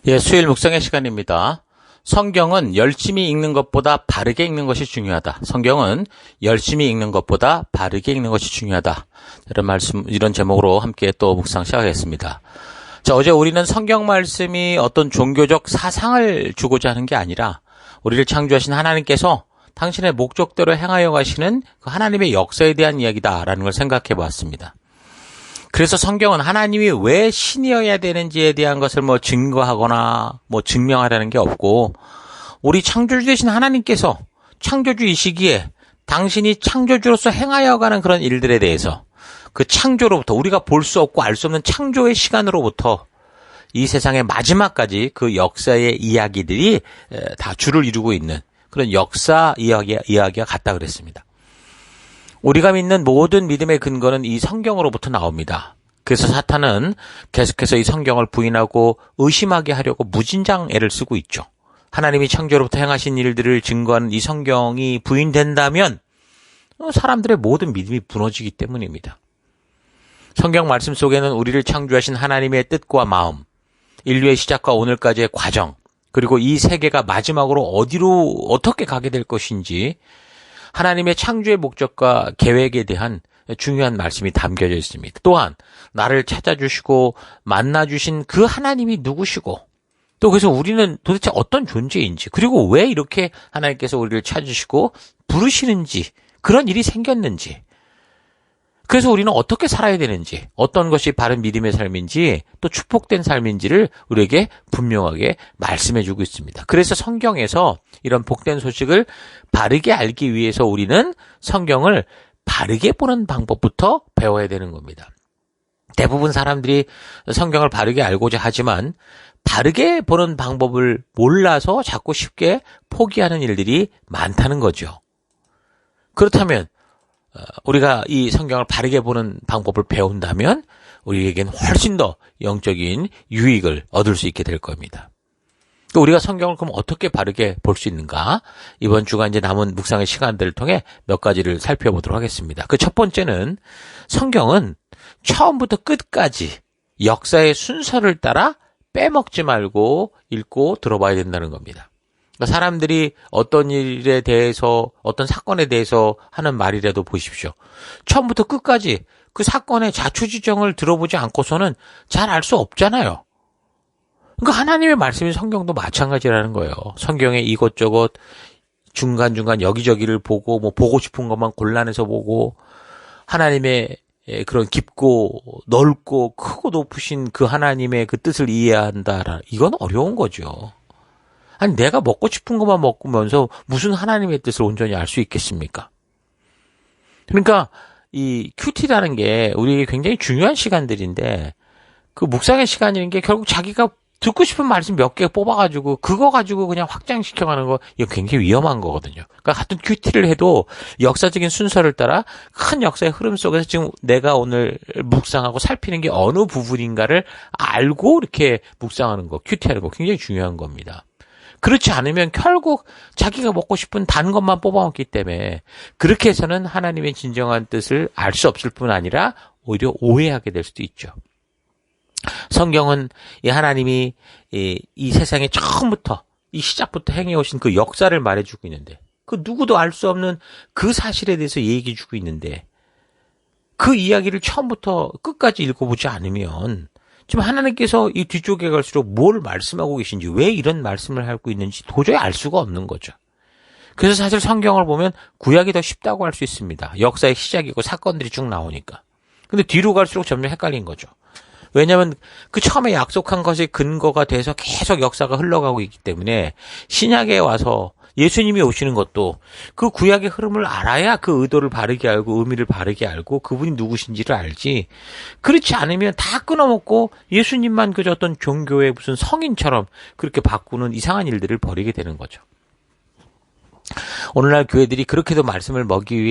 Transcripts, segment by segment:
예, 수요일 묵상의 시간입니다. 성경은 열심히 읽는 것보다 바르게 읽는 것이 중요하다. 성경은 열심히 읽는 것보다 바르게 읽는 것이 중요하다. 이런 말씀, 이런 제목으로 함께 또 묵상 시작하겠습니다. 자, 어제 우리는 성경 말씀이 어떤 종교적 사상을 주고자 하는 게 아니라 우리를 창조하신 하나님께서 당신의 목적대로 행하여 가시는 그 하나님의 역사에 대한 이야기다라는 걸 생각해 보았습니다. 그래서 성경은 하나님이 왜 신이어야 되는지에 대한 것을 증거하거나 증명하라는 게 없고, 우리 창조주 되신 하나님께서 창조주이시기에 당신이 창조주로서 행하여 가는 그런 일들에 대해서 그 창조로부터, 우리가 볼 수 없고 알 수 없는 창조의 시간으로부터 이 세상의 마지막까지 그 역사의 이야기들이 다 줄을 이루고 있는 그런 역사 이야기가 같다 그랬습니다. 우리가 믿는 모든 믿음의 근거는 이 성경으로부터 나옵니다. 그래서 사탄은 계속해서 이 성경을 부인하고 의심하게 하려고 무진장 애를 쓰고 있죠. 하나님이 창조로부터 행하신 일들을 증거하는 이 성경이 부인된다면 사람들의 모든 믿음이 무너지기 때문입니다. 성경 말씀 속에는 우리를 창조하신 하나님의 뜻과 마음, 인류의 시작과 오늘까지의 과정, 그리고 이 세계가 마지막으로 어디로 어떻게 가게 될 것인지 하나님의 창조의 목적과 계획에 대한 중요한 말씀이 담겨져 있습니다. 또한 나를 찾아주시고 만나주신 그 하나님이 누구시고, 또 그래서 우리는 도대체 어떤 존재인지, 그리고 왜 이렇게 하나님께서 우리를 찾으시고 부르시는지, 그런 일이 생겼는지, 그래서 우리는 어떻게 살아야 되는지, 어떤 것이 바른 믿음의 삶인지, 또 축복된 삶인지를 우리에게 분명하게 말씀해주고 있습니다. 그래서 성경에서 이런 복된 소식을 바르게 알기 위해서 우리는 성경을 바르게 보는 방법부터 배워야 되는 겁니다. 대부분 사람들이 성경을 바르게 알고자 하지만 바르게 보는 방법을 몰라서 자꾸 쉽게 포기하는 일들이 많다는 거죠. 그렇다면 우리가 이 성경을 바르게 보는 방법을 배운다면 우리에겐 훨씬 더 영적인 유익을 얻을 수 있게 될 겁니다. 우리가 성경을 그럼 어떻게 바르게 볼 수 있는가? 이번 주간 이제 남은 묵상의 시간들을 통해 몇 가지를 살펴보도록 하겠습니다. 그 첫 번째는 성경은 처음부터 끝까지 역사의 순서를 따라 빼먹지 말고 읽고 들어봐야 된다는 겁니다. 사람들이 어떤 일에 대해서, 어떤 사건에 대해서 하는 말이라도 보십시오. 처음부터 끝까지 그 사건의 자초지종을 들어보지 않고서는 잘 알 수 없잖아요. 그러니까 하나님의 말씀인 성경도 마찬가지라는 거예요. 성경에 이것저것 중간중간 여기저기를 보고 보고 싶은 것만 골라내서 보고 하나님의 그런 깊고 넓고 크고 높으신 그 하나님의 그 뜻을 이해해야 한다. 이건 어려운 거죠. 아니, 내가 먹고 싶은 것만 먹으면서 무슨 하나님의 뜻을 온전히 알 수 있겠습니까? 그러니까 이 큐티라는 게 우리에게 굉장히 중요한 시간들인데, 그 묵상의 시간이라는 게 결국 자기가 듣고 싶은 말씀 몇 개 뽑아가지고 그거 가지고 그냥 확장시켜가는 거, 이거 굉장히 위험한 거거든요. 그러니까 같은 큐티를 해도 역사적인 순서를 따라 큰 역사의 흐름 속에서 지금 내가 오늘 묵상하고 살피는 게 어느 부분인가를 알고 이렇게 묵상하는 거, 큐티하는 거 굉장히 중요한 겁니다. 그렇지 않으면 결국 자기가 먹고 싶은 단 것만 뽑아먹기 때문에 그렇게 해서는 하나님의 진정한 뜻을 알 수 없을 뿐 아니라 오히려 오해하게 될 수도 있죠. 성경은 이 하나님이 이 세상에 처음부터, 이 시작부터 행해오신 그 역사를 말해주고 있는데, 그 누구도 알 수 없는 그 사실에 대해서 얘기해주고 있는데, 그 이야기를 처음부터 끝까지 읽어보지 않으면 지금 하나님께서 이 뒤쪽에 갈수록 뭘 말씀하고 계신지, 왜 이런 말씀을 하고 있는지 도저히 알 수가 없는 거죠. 그래서 사실 성경을 보면 구약이 더 쉽다고 할 수 있습니다. 역사의 시작이고 사건들이 쭉 나오니까. 근데 뒤로 갈수록 점점 헷갈린 거죠. 왜냐하면 그 처음에 약속한 것이 근거가 돼서 계속 역사가 흘러가고 있기 때문에 신약에 와서 예수님이 오시는 것도 그 구약의 흐름을 알아야 그 의도를 바르게 알고 의미를 바르게 알고 그분이 누구신지를 알지. 그렇지 않으면 다 끊어먹고 예수님만 그저 어떤 종교의 무슨 성인처럼 그렇게 바꾸는 이상한 일들을 벌이게 되는 거죠. 오늘날 교회들이 그렇게도 말씀을 먹이기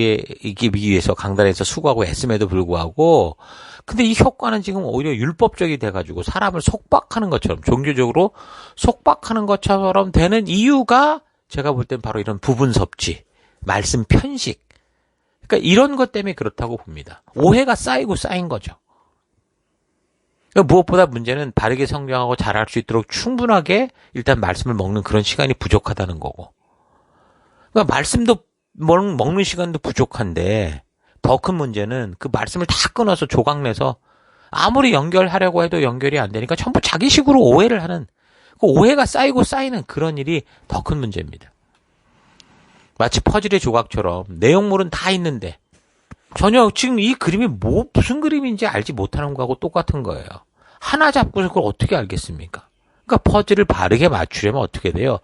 위해서 강단에서 수고하고 애씀에도 불구하고, 근데 이 효과는 지금 오히려 율법적이 돼가지고 사람을 속박하는 것처럼, 종교적으로 속박하는 것처럼 되는 이유가 제가 볼 땐 바로 이런 부분 섭취, 말씀 편식, 그러니까 이런 것 때문에 그렇다고 봅니다. 오해가 쌓이고 쌓인 거죠. 그러니까 무엇보다 문제는 바르게 성경하고 잘할 수 있도록 충분하게 일단 말씀을 먹는 그런 시간이 부족하다는 거고. 그러니까 말씀도 먹는 시간도 부족한데 더 큰 문제는 그 말씀을 다 끊어서 조각내서 아무리 연결하려고 해도 연결이 안 되니까 전부 자기식으로 오해를 하는, 그 오해가 쌓이고 쌓이는 그런 일이 더 큰 문제입니다. 마치 퍼즐의 조각처럼 내용물은 다 있는데 전혀 지금 이 그림이 무슨 그림인지 알지 못하는 거하고 똑같은 거예요. 하나 잡고서 그걸 어떻게 알겠습니까? 그러니까 퍼즐을 바르게 맞추려면 어떻게 돼요?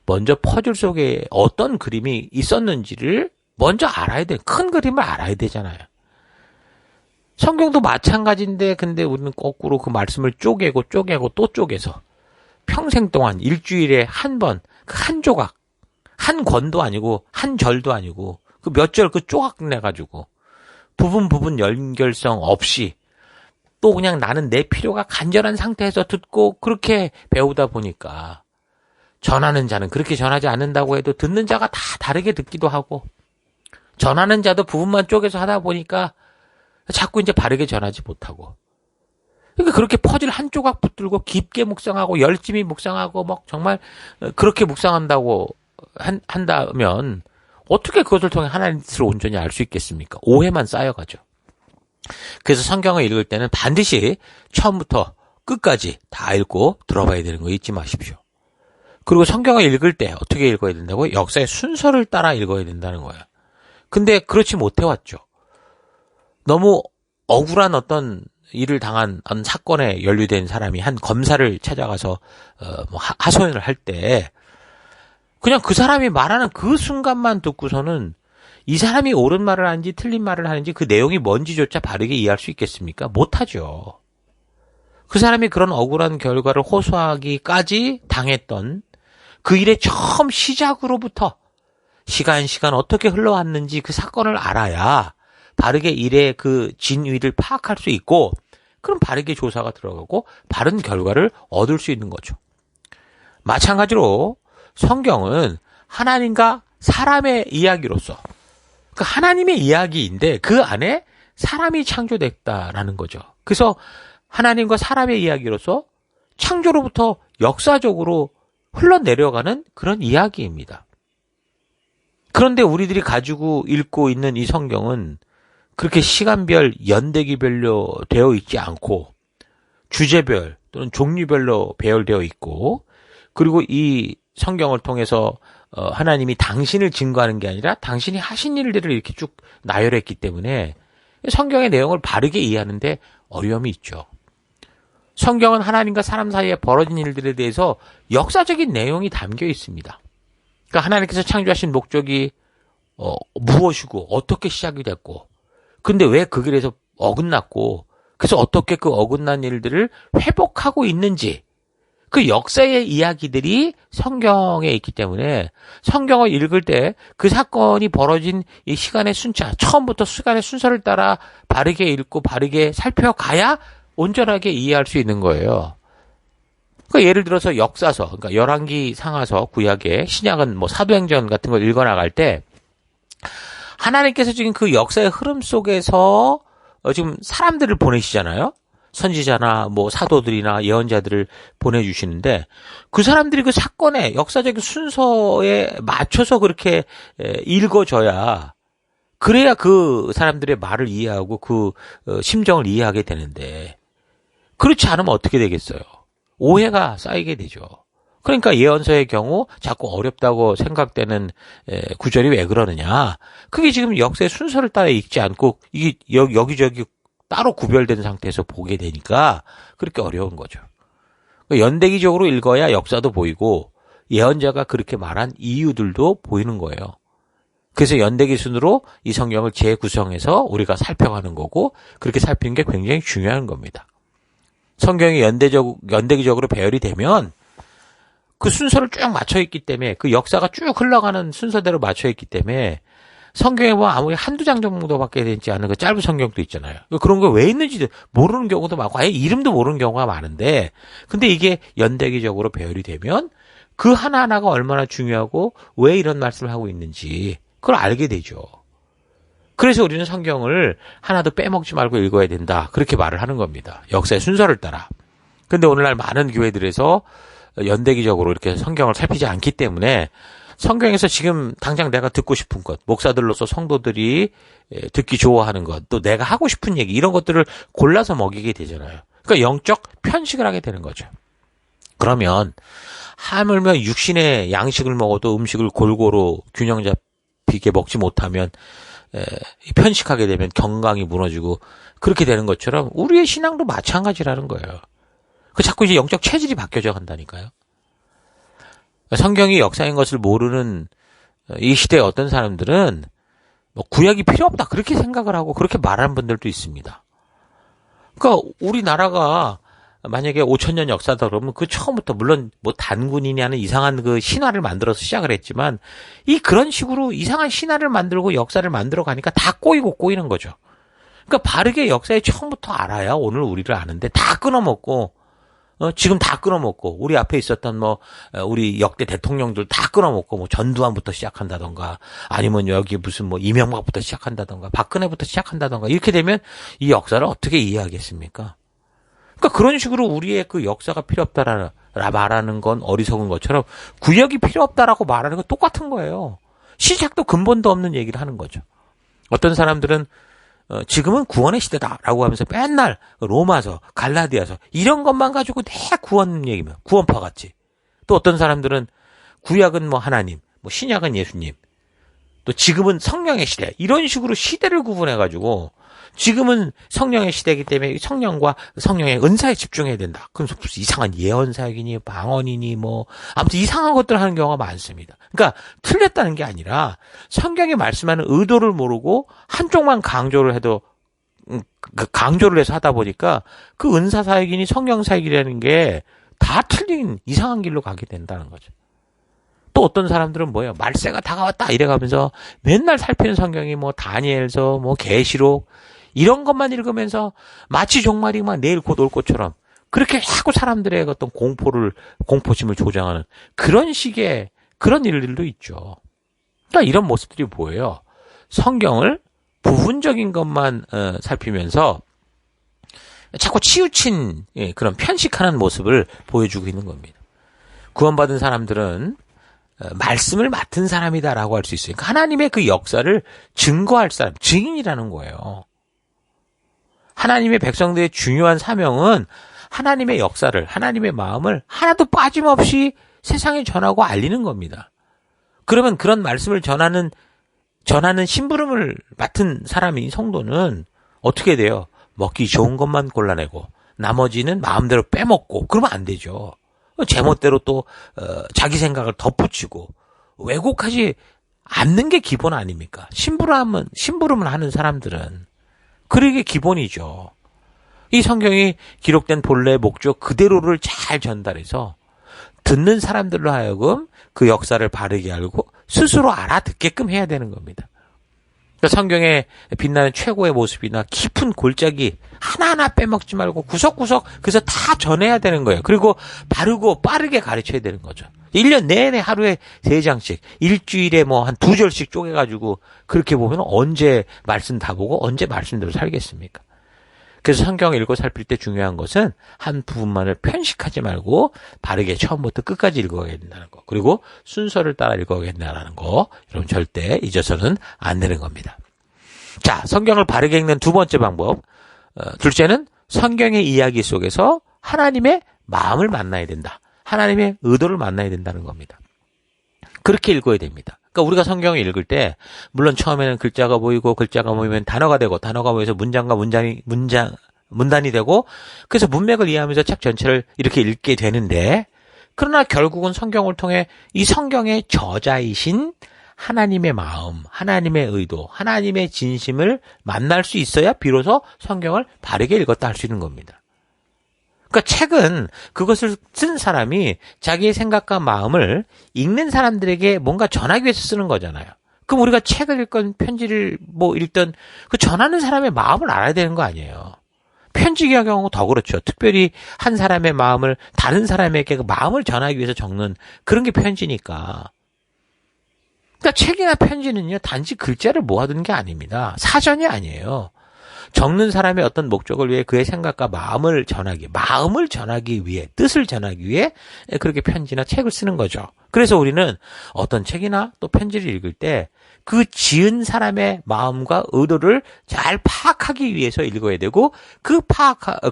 먼저 퍼즐 속에 어떤 그림이 있었는지를 먼저 알아야 돼. 큰 그림을 알아야 되잖아요. 성경도 마찬가지인데 근데 우리는 거꾸로 그 말씀을 쪼개고 또 쪼개서 평생 동안 일주일에 한 번, 그 한 조각, 한 권도 아니고 한 절도 아니고 그 몇 절 그 조각 내가지고 부분 연결성 없이 또 그냥 나는 내 필요가 간절한 상태에서 듣고 그렇게 배우다 보니까 전하는 자는 그렇게 전하지 않는다고 해도 듣는 자가 다 다르게 듣기도 하고 전하는 자도 부분만 쪼개서 하다 보니까 자꾸 이제 바르게 전하지 못하고, 그러니까 그렇게 퍼즐 한 조각 붙들고 깊게 묵상하고 열심히 묵상하고 막 정말 그렇게 묵상한다고 한다면 어떻게 그것을 통해 하나님의 뜻을 온전히 알 수 있겠습니까? 오해만 쌓여가죠. 그래서 성경을 읽을 때는 반드시 처음부터 끝까지 다 읽고 들어봐야 되는 거 잊지 마십시오. 그리고 성경을 읽을 때 어떻게 읽어야 된다고요? 역사의 순서를 따라 읽어야 된다는 거예요. 근데 그렇지 못해왔죠. 너무 억울한 어떤 일을 당한 사건에 연루된 사람이 한 검사를 찾아가서 하소연을 할 때 그냥 그 사람이 말하는 그 순간만 듣고서는 이 사람이 옳은 말을 하는지 틀린 말을 하는지 그 내용이 뭔지조차 바르게 이해할 수 있겠습니까? 못하죠. 그 사람이 그런 억울한 결과를 호소하기까지 당했던 그 일의 처음 시작으로부터 시간 어떻게 흘러왔는지 그 사건을 알아야 바르게 일의 그 진위를 파악할 수 있고, 그럼 바르게 조사가 들어가고 바른 결과를 얻을 수 있는 거죠. 마찬가지로 성경은 하나님과 사람의 이야기로서, 그 하나님의 이야기인데 그 안에 사람이 창조됐다라는 거죠. 그래서 하나님과 사람의 이야기로서 창조로부터 역사적으로 흘러내려가는 그런 이야기입니다. 그런데 우리들이 가지고 읽고 있는 이 성경은 그렇게 시간별, 연대기별로 되어 있지 않고 주제별 또는 종류별로 배열되어 있고, 그리고 이 성경을 통해서 하나님이 당신을 증거하는 게 아니라 당신이 하신 일들을 이렇게 쭉 나열했기 때문에 성경의 내용을 바르게 이해하는데 어려움이 있죠. 성경은 하나님과 사람 사이에 벌어진 일들에 대해서 역사적인 내용이 담겨 있습니다. 그러니까 하나님께서 창조하신 목적이 무엇이고 어떻게 시작이 됐고, 근데 왜 그 길에서 어긋났고, 그래서 어떻게 그 어긋난 일들을 회복하고 있는지, 그 역사의 이야기들이 성경에 있기 때문에 성경을 읽을 때 그 사건이 벌어진 이 시간의 순차, 처음부터 시간의 순서를 따라 바르게 읽고 바르게 살펴가야 온전하게 이해할 수 있는 거예요. 그러니까 예를 들어서 역사서, 그러니까 열왕기, 상하서, 구약의, 신약은 뭐 사도행전 같은 걸 읽어나갈 때 하나님께서 지금 그 역사의 흐름 속에서 지금 사람들을 보내시잖아요. 선지자나 뭐 사도들이나 예언자들을 보내주시는데 그 사람들이 그 사건의 역사적인 순서에 맞춰서 그렇게 읽어줘야, 그래야 그 사람들의 말을 이해하고 그 심정을 이해하게 되는데, 그렇지 않으면 어떻게 되겠어요? 오해가 쌓이게 되죠. 그러니까 예언서의 경우 자꾸 어렵다고 생각되는 구절이 왜 그러느냐. 그게 지금 역사의 순서를 따라 읽지 않고 이게 여기저기 따로 구별된 상태에서 보게 되니까 그렇게 어려운 거죠. 연대기적으로 읽어야 역사도 보이고 예언자가 그렇게 말한 이유들도 보이는 거예요. 그래서 연대기 순으로 이 성경을 재구성해서 우리가 살펴가는 거고, 그렇게 살피는 게 굉장히 중요한 겁니다. 성경이 연대기적으로 배열이 되면 그 순서를 쭉 맞춰있기 때문에, 그 역사가 쭉 흘러가는 순서대로 맞춰있기 때문에 성경에 보면 아무리 한두 장 정도밖에 되지 않은 그 짧은 성경도 있잖아요. 그런 거 왜 있는지 모르는 경우도 많고 아예 이름도 모르는 경우가 많은데, 근데 이게 연대기적으로 배열이 되면 그 하나하나가 얼마나 중요하고 왜 이런 말씀을 하고 있는지 그걸 알게 되죠. 그래서 우리는 성경을 하나도 빼먹지 말고 읽어야 된다. 그렇게 말을 하는 겁니다. 역사의 순서를 따라. 근데 오늘날 많은 교회들에서 연대기적으로 이렇게 성경을 살피지 않기 때문에 성경에서 지금 당장 내가 듣고 싶은 것, 목사들로서 성도들이 듣기 좋아하는 것, 또 내가 하고 싶은 얘기, 이런 것들을 골라서 먹이게 되잖아요. 그러니까 영적 편식을 하게 되는 거죠. 그러면 하물며 육신의 양식을 먹어도 음식을 골고루 균형 잡히게 먹지 못하면 편식하게 되면 건강이 무너지고 그렇게 되는 것처럼 우리의 신앙도 마찬가지라는 거예요. 그 자꾸 이제 영적 체질이 바뀌어져 간다니까요. 성경이 역사인 것을 모르는 이 시대의 어떤 사람들은 뭐 구약이 필요 없다 그렇게 생각을 하고 그렇게 말하는 분들도 있습니다. 그러니까 우리나라가 만약에 5,000년 역사다 그러면 그 처음부터 물론 뭐 단군이냐는 이상한 그 신화를 만들어서 시작을 했지만 그런 식으로 이상한 신화를 만들고 역사를 만들어 가니까 다 꼬이는 거죠. 그러니까 바르게 역사의 처음부터 알아야 오늘 우리를 아는데 다 끊어먹고 지금 다 끊어먹고 우리 앞에 있었던 우리 역대 대통령들 다 끊어먹고 전두환부터 시작한다던가 아니면 여기 무슨 이명박부터 시작한다던가 박근혜부터 시작한다던가 이렇게 되면 이 역사를 어떻게 이해하겠습니까? 그러니까 그런 식으로 우리의 그 역사가 필요 없다라 말하는 건 어리석은 것처럼 구역이 필요 없다라고 말하는 건 똑같은 거예요. 시작도 근본도 없는 얘기를 하는 거죠. 어떤 사람들은 지금은 구원의 시대다라고 하면서 맨날 로마서, 갈라디아서 이런 것만 가지고 내 구원 얘기면 구원파 같이. 또 어떤 사람들은 구약은 하나님, 신약은 예수님, 또 지금은 성령의 시대 이런 식으로 시대를 구분해가지고 지금은 성령의 시대이기 때문에 성령과 성령의 은사에 집중해야 된다. 그럼 무슨 이상한 예언 사역이니 방언이니 아무튼 이상한 것들 하는 경우가 많습니다. 그러니까 틀렸다는 게 아니라 성경이 말씀하는 의도를 모르고 한쪽만 강조를 해서 하다 보니까 그 은사 사역이니 성령 사역이라는 게 다 틀린 이상한 길로 가게 된다는 거죠. 또 어떤 사람들은 말세가 다가왔다 이래가면서 맨날 살피는 성경이 다니엘서 계시록 이런 것만 읽으면서 마치 종말이 내일 곧 올 것처럼 그렇게 자꾸 사람들의 어떤 공포심을 조장하는 그런 식의 그런 일들도 있죠. 그러니까 이런 모습들이 보여요. 성경을 부분적인 것만 살피면서 자꾸 치우친 그런 편식하는 모습을 보여주고 있는 겁니다. 구원받은 사람들은 말씀을 맡은 사람이다라고 할 수 있어요. 그러니까 하나님의 그 역사를 증거할 사람, 증인이라는 거예요. 하나님의 백성들의 중요한 사명은 하나님의 역사를, 하나님의 마음을 하나도 빠짐없이 세상에 전하고 알리는 겁니다. 그러면 그런 말씀을 전하는 심부름을 맡은 사람인 성도는 어떻게 돼요? 먹기 좋은 것만 골라내고 나머지는 마음대로 빼먹고 그러면 안 되죠. 제멋대로 또 자기 생각을 덧붙이고 왜곡하지 않는 게 기본 아닙니까? 심부름을 하는 사람들은 그게 기본이죠. 이 성경이 기록된 본래의 목적 그대로를 잘 전달해서 듣는 사람들로 하여금 그 역사를 바르게 알고 스스로 알아듣게끔 해야 되는 겁니다. 그러니까 성경에 빛나는 최고의 모습이나 깊은 골짜기 하나하나 빼먹지 말고 구석구석 그래서 다 전해야 되는 거예요. 그리고 바르고 빠르게 가르쳐야 되는 거죠. 1년 내내 하루에 3장씩 일주일에 한 2절씩 쪼개가지고 그렇게 보면 언제 말씀 다 보고 언제 말씀대로 살겠습니까? 그래서 성경을 읽고 살필 때 중요한 것은 한 부분만을 편식하지 말고 바르게 처음부터 끝까지 읽어야 된다는 거. 그리고 순서를 따라 읽어야 된다는 거. 여러분 절대 잊어서는 안 되는 겁니다. 자, 성경을 바르게 읽는 두 번째 방법. 둘째는 성경의 이야기 속에서 하나님의 마음을 만나야 된다. 하나님의 의도를 만나야 된다는 겁니다. 그렇게 읽어야 됩니다. 그러니까 우리가 성경을 읽을 때 물론 처음에는 글자가 보이고 글자가 모이면 단어가 되고 단어가 모여서 문장과 문단이 되고 그래서 문맥을 이해하면서 책 전체를 이렇게 읽게 되는데 그러나 결국은 성경을 통해 이 성경의 저자이신 하나님의 마음, 하나님의 의도, 하나님의 진심을 만날 수 있어야 비로소 성경을 바르게 읽었다 할 수 있는 겁니다. 그러니까 책은 그것을 쓴 사람이 자기의 생각과 마음을 읽는 사람들에게 뭔가 전하기 위해서 쓰는 거잖아요. 그럼 우리가 책을 읽건 편지를 읽든 그 전하는 사람의 마음을 알아야 되는 거 아니에요. 편지의 경우 더 그렇죠. 특별히 한 사람의 마음을 다른 사람에게 그 마음을 전하기 위해서 적는 그런 게 편지니까. 그러니까 책이나 편지는요, 단지 글자를 모아두는 게 아닙니다. 사전이 아니에요. 적는 사람의 어떤 목적을 위해 그의 생각과 마음을 전하기 위해, 뜻을 전하기 위해 그렇게 편지나 책을 쓰는 거죠. 그래서 우리는 어떤 책이나 또 편지를 읽을 때 그 지은 사람의 마음과 의도를 잘 파악하기 위해서 읽어야 되고 그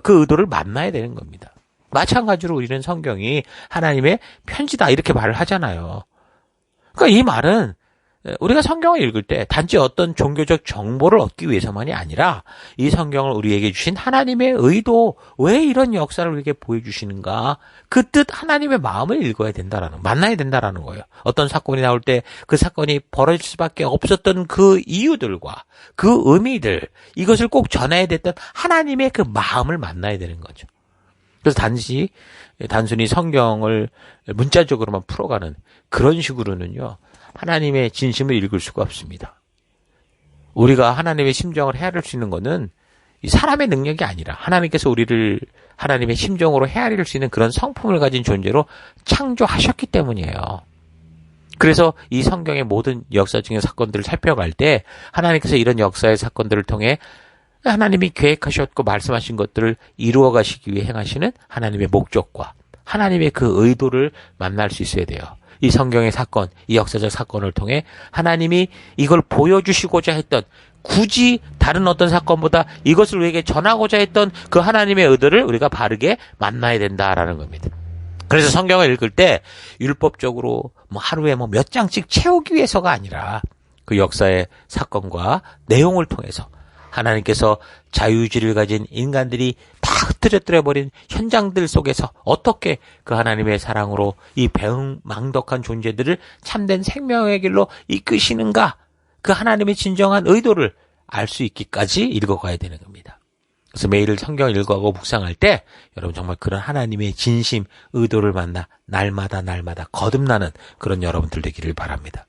의도를 만나야 되는 겁니다. 마찬가지로 우리는 성경이 하나님의 편지다 이렇게 말을 하잖아요. 그러니까 이 말은 우리가 성경을 읽을 때 단지 어떤 종교적 정보를 얻기 위해서만이 아니라 이 성경을 우리에게 주신 하나님의 의도, 왜 이런 역사를 우리에게 보여주시는가, 그 뜻, 하나님의 마음을 읽어야 된다라는, 만나야 된다라는 거예요. 어떤 사건이 나올 때 그 사건이 벌어질 수밖에 없었던 그 이유들과 그 의미들, 이것을 꼭 전해야 됐던 하나님의 그 마음을 만나야 되는 거죠. 그래서 단순히 성경을 문자적으로만 풀어가는 그런 식으로는요, 하나님의 진심을 읽을 수가 없습니다. 우리가 하나님의 심정을 헤아릴 수 있는 것은 이 사람의 능력이 아니라 하나님께서 우리를 하나님의 심정으로 헤아릴 수 있는 그런 성품을 가진 존재로 창조하셨기 때문이에요. 그래서 이 성경의 모든 역사적인 사건들을 살펴갈 때 하나님께서 이런 역사의 사건들을 통해 하나님이 계획하셨고 말씀하신 것들을 이루어 가시기 위해 행하시는 하나님의 목적과 하나님의 그 의도를 만날 수 있어야 돼요. 이 성경의 사건, 이 역사적 사건을 통해 하나님이 이걸 보여주시고자 했던, 굳이 다른 어떤 사건보다 이것을 우리에게 전하고자 했던 그 하나님의 의도를 우리가 바르게 만나야 된다라는 겁니다. 그래서 성경을 읽을 때 율법적으로 하루에 몇 장씩 채우기 위해서가 아니라 그 역사의 사건과 내용을 통해서 하나님께서 자유의지를 가진 인간들이 다 흩어져버린 현장들 속에서 어떻게 그 하나님의 사랑으로 이 배은망덕한 존재들을 참된 생명의 길로 이끄시는가, 그 하나님의 진정한 의도를 알 수 있기까지 읽어가야 되는 겁니다. 그래서 매일 성경을 읽어가고 묵상할 때 여러분 정말 그런 하나님의 진심, 의도를 만나 날마다 거듭나는 그런 여러분들 되기를 바랍니다.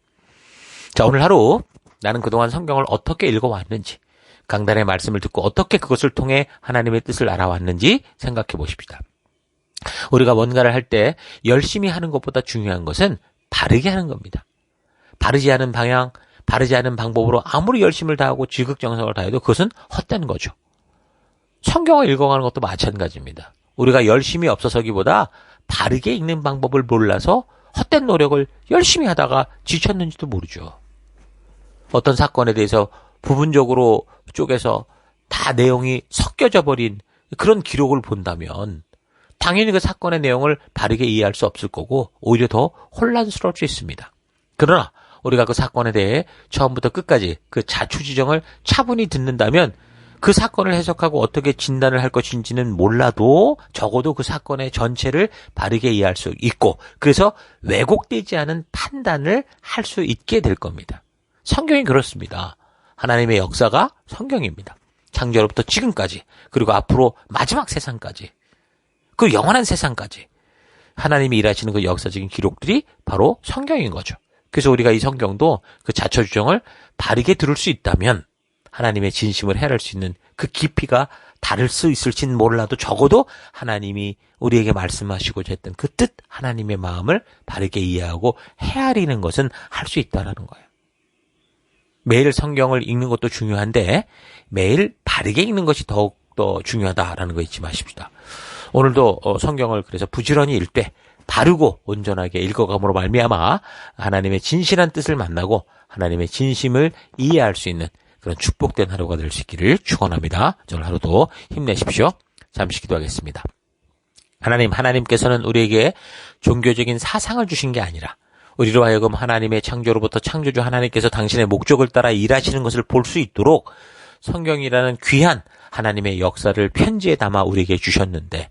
자, 오늘 하루 나는 그동안 성경을 어떻게 읽어왔는지, 강단의 말씀을 듣고 어떻게 그것을 통해 하나님의 뜻을 알아왔는지 생각해 보십시다. 우리가 뭔가를 할 때 열심히 하는 것보다 중요한 것은 바르게 하는 겁니다. 바르지 않은 방향, 바르지 않은 방법으로 아무리 열심을 다하고 지극정성을 다해도 그것은 헛된 거죠. 성경을 읽어가는 것도 마찬가지입니다. 우리가 열심히 없어서기보다 바르게 읽는 방법을 몰라서 헛된 노력을 열심히 하다가 지쳤는지도 모르죠. 어떤 사건에 대해서 부분적으로 쪼개서 다 내용이 섞여져 버린 그런 기록을 본다면 당연히 그 사건의 내용을 바르게 이해할 수 없을 거고 오히려 더 혼란스러울 수 있습니다. 그러나 우리가 그 사건에 대해 처음부터 끝까지 그 자초지정을 차분히 듣는다면 그 사건을 해석하고 어떻게 진단을 할 것인지는 몰라도 적어도 그 사건의 전체를 바르게 이해할 수 있고, 그래서 왜곡되지 않은 판단을 할 수 있게 될 겁니다. 성경이 그렇습니다. 하나님의 역사가 성경입니다. 창조로부터 지금까지, 그리고 앞으로 마지막 세상까지, 그 영원한 세상까지 하나님이 일하시는 그 역사적인 기록들이 바로 성경인 거죠. 그래서 우리가 이 성경도 그 자초주정을 바르게 들을 수 있다면 하나님의 진심을 헤아릴 수 있는 그 깊이가 다를 수 있을진 몰라도 적어도 하나님이 우리에게 말씀하시고자 했던 그 뜻, 하나님의 마음을 바르게 이해하고 헤아리는 것은 할 수 있다라는 거예요. 매일 성경을 읽는 것도 중요한데 매일 바르게 읽는 것이 더욱더 중요하다라는 거 잊지 마십시다. 오늘도 성경을 그래서 부지런히 읽되 바르고 온전하게 읽어감으로 말미암아 하나님의 진실한 뜻을 만나고 하나님의 진심을 이해할 수 있는 그런 축복된 하루가 될 수 있기를 축원합니다. 오늘 하루도 힘내십시오. 잠시 기도하겠습니다. 하나님께서는 우리에게 종교적인 사상을 주신 게 아니라 우리로 하여금 하나님의 창조로부터 창조주 하나님께서 당신의 목적을 따라 일하시는 것을 볼 수 있도록 성경이라는 귀한 하나님의 역사를 편지에 담아 우리에게 주셨는데,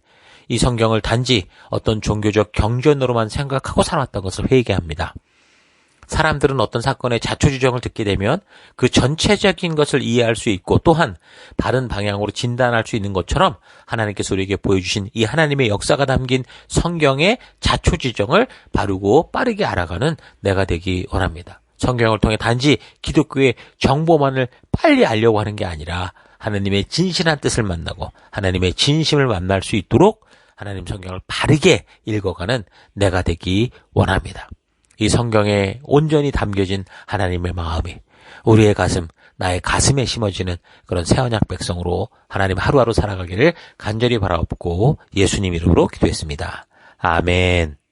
이 성경을 단지 어떤 종교적 경전으로만 생각하고 살았던 것을 회개합니다. 사람들은 어떤 사건의 자초지정을 듣게 되면 그 전체적인 것을 이해할 수 있고 또한 바른 방향으로 진단할 수 있는 것처럼 하나님께서 우리에게 보여주신 이 하나님의 역사가 담긴 성경의 자초지정을 바르고 빠르게 알아가는 내가 되기 원합니다. 성경을 통해 단지 기독교의 정보만을 빨리 알려고 하는 게 아니라 하나님의 진실한 뜻을 만나고 하나님의 진심을 만날 수 있도록 하나님 성경을 바르게 읽어가는 내가 되기 원합니다. 이 성경에 온전히 담겨진 하나님의 마음이 우리의 가슴, 나의 가슴에 심어지는 그런 새 언약 백성으로 하나님 하루하루 살아가기를 간절히 바라옵고 예수님 이름으로 기도했습니다. 아멘.